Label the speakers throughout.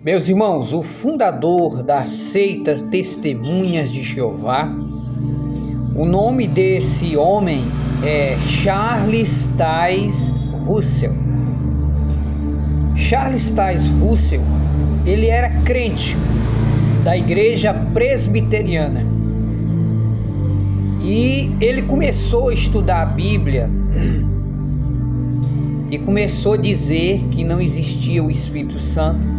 Speaker 1: Meus irmãos, o fundador da seita Testemunhas de Jeová, o nome desse homem é Charles Taze Russell. Charles Taze Russell, ele era crente da igreja presbiteriana e ele começou a estudar a Bíblia e começou a dizer que não existia o Espírito Santo.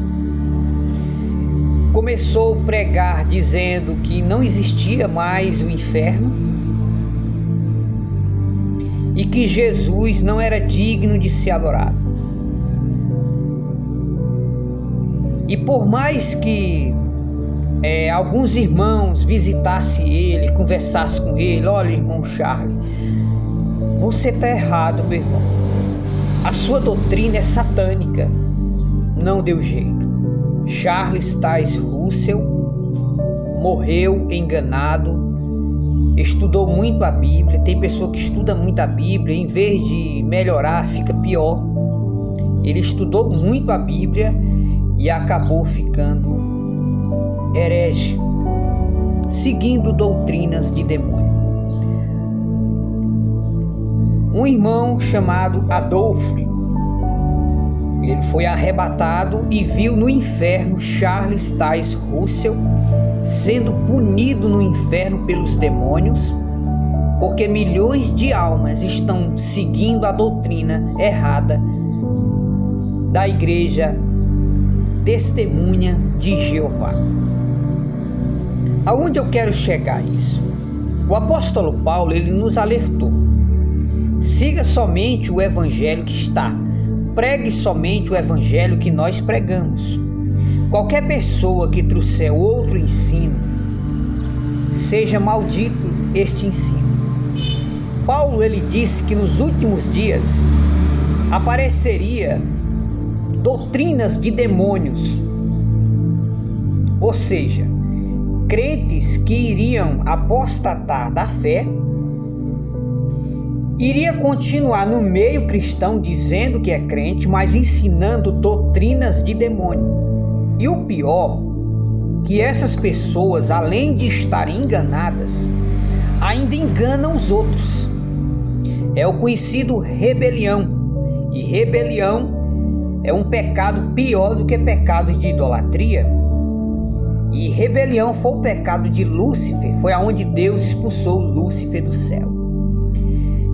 Speaker 1: Começou a pregar dizendo que não existia mais o inferno e que Jesus não era digno de ser adorado. E por mais que alguns irmãos visitassem ele, conversassem com ele: olha, irmão Charles, você está errado, meu irmão, a sua doutrina é satânica. Não deu jeito. Charles Taze Russell morreu enganado, estudou muito a Bíblia. Tem pessoa que estuda muito a Bíblia, em vez de melhorar, fica pior. Ele estudou muito a Bíblia e acabou ficando herege, seguindo doutrinas de demônio. Um irmão chamado Adolfo, ele foi arrebatado e viu no inferno Charles Taze Russell sendo punido no inferno pelos demônios, porque milhões de almas estão seguindo a doutrina errada da igreja Testemunha de Jeová. Aonde eu quero chegar isso? O apóstolo Paulo, ele nos alertou: siga somente o evangelho que está, pregue somente o evangelho que nós pregamos. Qualquer pessoa que trouxer outro ensino, seja maldito este ensino. Paulo, ele disse que nos últimos dias apareceria doutrinas de demônios, ou seja, crentes que iriam apostatar da fé, iria continuar no meio cristão dizendo que é crente, mas ensinando doutrinas de demônio. E o pior, que essas pessoas, além de estarem enganadas, ainda enganam os outros. É o conhecido rebelião. E rebelião é um pecado pior do que pecado de idolatria. E rebelião foi o pecado de Lúcifer, foi aonde Deus expulsou Lúcifer do céu.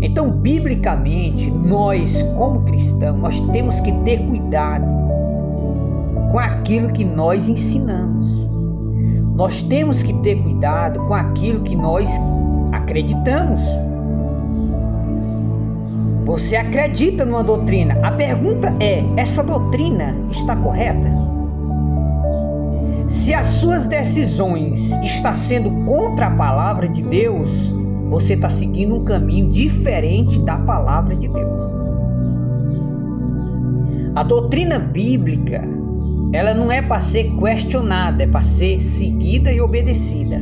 Speaker 1: Então, biblicamente, nós, como cristãos, nós temos que ter cuidado com aquilo que nós ensinamos. Nós temos que ter cuidado com aquilo que nós acreditamos. Você acredita numa doutrina. A pergunta é: essa doutrina está correta? Se as suas decisões estão sendo contra a palavra de Deus, você está seguindo um caminho diferente da palavra de Deus. A doutrina bíblica, ela não é para ser questionada, é para ser seguida e obedecida.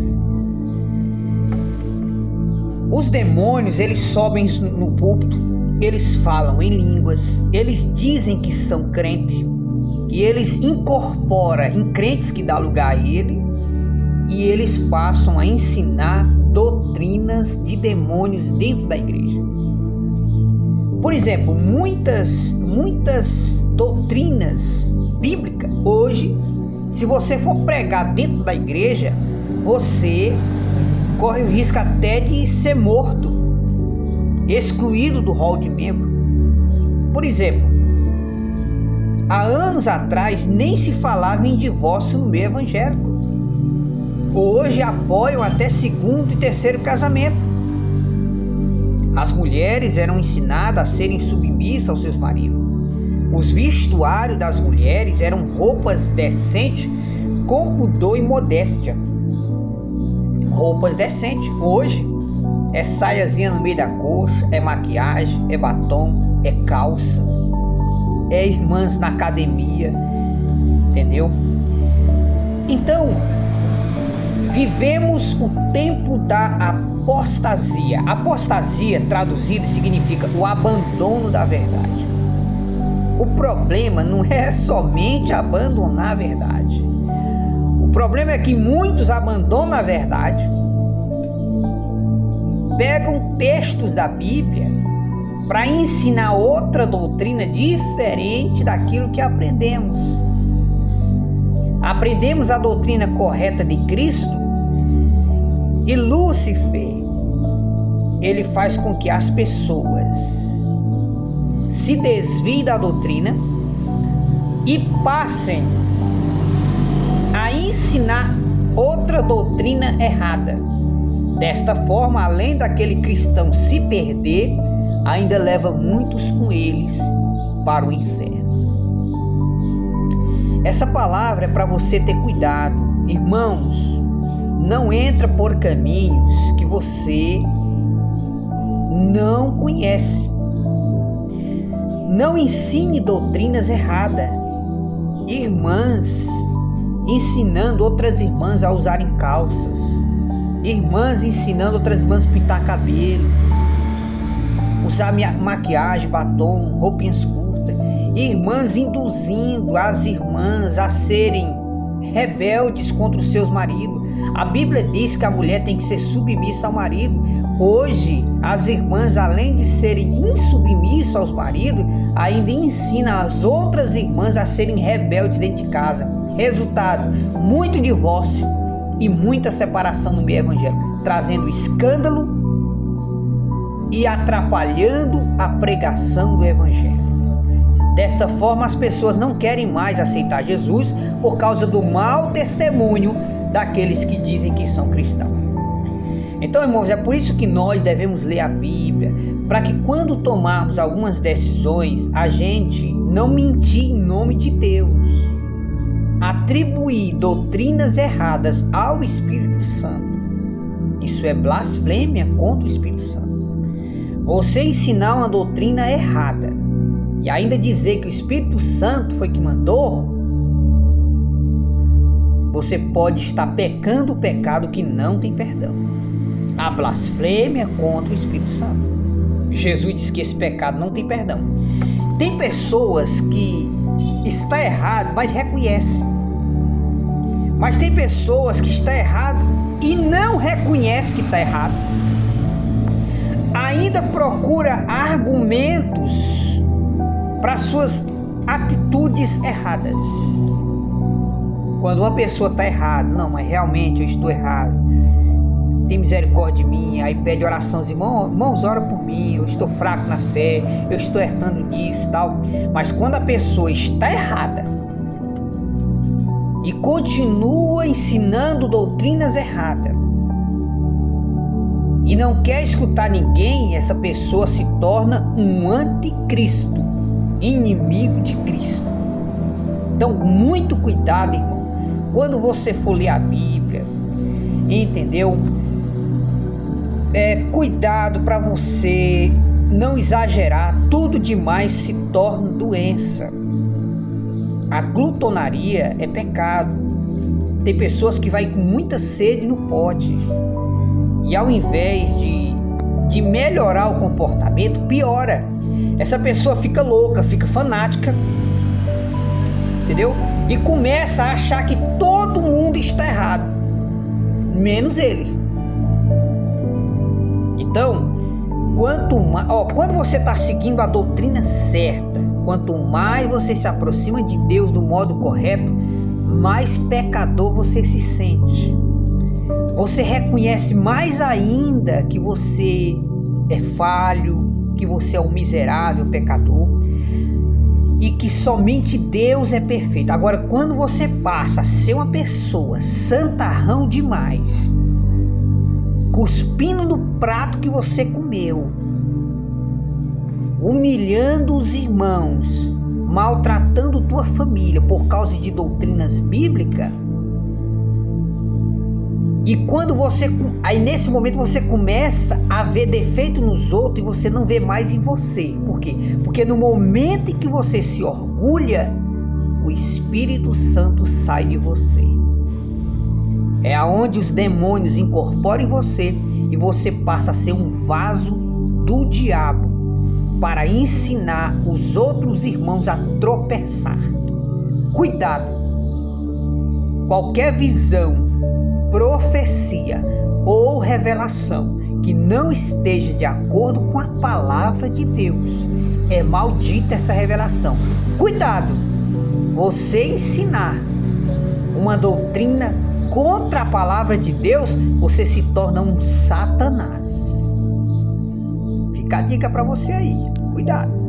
Speaker 1: Os demônios, eles sobem no púlpito, eles falam em línguas, eles dizem que são crentes, e eles incorporam em crentes que dá lugar a ele, e eles passam a ensinar doutrinas de demônios dentro da igreja. Por exemplo, muitas doutrinas bíblicas, hoje, se você for pregar dentro da igreja, você corre o risco até de ser morto, excluído do rol de membro. Por exemplo, há anos atrás nem se falava em divórcio no meio evangélico. Hoje apoiam até segundo e terceiro casamento. As mulheres eram ensinadas a serem submissas aos seus maridos. Os vestuários das mulheres eram roupas decentes, com pudor e modéstia. Roupas decentes. Hoje é saiazinha no meio da coxa, é maquiagem, é batom, é calça, é irmãs na academia, entendeu? Então, vivemos o tempo da apostasia. Apostasia, traduzida, significa o abandono da verdade. o problema não é somente abandonar a verdade. O problema é que muitos abandonam a verdade, pegam textos da Bíblia para ensinar outra doutrina diferente daquilo que aprendemos. Aprendemos a doutrina correta de Cristo e Lúcifer, ele faz com que as pessoas se desviem da doutrina e passem a ensinar outra doutrina errada. Desta forma, além daquele cristão se perder, ainda leva muitos com eles para o inferno. Essa palavra é para você ter cuidado. Irmãos, não entra por caminhos que você não conhece. Não ensine doutrinas erradas. Irmãs ensinando outras irmãs a usarem calças. Irmãs ensinando outras irmãs a pintar cabelo, usar maquiagem, batom, roupinhas curtas. Irmãs induzindo as irmãs a serem rebeldes contra os seus maridos. A Bíblia diz que a mulher tem que ser submissa ao marido. Hoje, as irmãs, além de serem insubmissas aos maridos, ainda ensinam as outras irmãs a serem rebeldes dentro de casa. Resultado, muito divórcio e muita separação no meio evangélico, trazendo escândalo e atrapalhando a pregação do evangelho. Desta forma, as pessoas não querem mais aceitar Jesus por causa do mau testemunho daqueles que dizem que são cristãos. Então, irmãos, é por isso que nós devemos ler a Bíblia, para que quando tomarmos algumas decisões, a gente não mentir em nome de Deus, atribuir doutrinas erradas ao Espírito Santo. Isso é blasfêmia contra o Espírito Santo. Você ensinar uma doutrina errada e ainda dizer que o Espírito Santo foi que mandou, você pode estar pecando o pecado que não tem perdão. A blasfêmia contra o Espírito Santo. Jesus diz que esse pecado não tem perdão. Tem pessoas que está errado, mas reconhece. Mas tem pessoas que está errado e não reconhece que está errado. Ainda procura argumentos para suas atitudes erradas. Quando uma pessoa está errada, não, mas realmente eu estou errado, tem misericórdia de mim, aí pede oração, irmãos, ora por mim, eu estou fraco na fé, eu estou errando nisso e tal. Mas quando a pessoa está errada e continua ensinando doutrinas erradas e não quer escutar ninguém, essa pessoa se torna um anticristo, inimigo de Cristo. Então, muito cuidado, irmão, quando você for ler a Bíblia, entendeu? Cuidado para você não exagerar, tudo demais se torna doença. A glutonaria é pecado. Tem pessoas que vai com muita sede e não pode. E ao invés de melhorar o comportamento, piora. Essa pessoa fica louca, fica fanática, entendeu? E começa a achar que todo mundo está errado, menos ele. Então, quando você está seguindo a doutrina certa, quanto mais você se aproxima de Deus do modo correto, mais pecador você se sente. Você reconhece mais ainda que você é falho, que você é um miserável pecador e que somente Deus é perfeito. Agora, quando você passa a ser uma pessoa santarrão demais, cuspindo no prato que você comeu, humilhando os irmãos, maltratando tua família por causa de doutrinas bíblicas, e quando aí nesse momento você começa a ver defeito nos outros e você não vê mais em você. Por quê? Porque no momento em que você se orgulha, o Espírito Santo sai de você. É aonde os demônios incorporam em você e você passa a ser um vaso do diabo. para ensinar os outros irmãos a tropeçar. Cuidado! Qualquer visão, profecia ou revelação que não esteja de acordo com a palavra de Deus, é maldita essa revelação. Cuidado! Você ensinar uma doutrina contra a palavra de Deus, você se torna um Satanás. Fica a dica para você aí. Cuidado.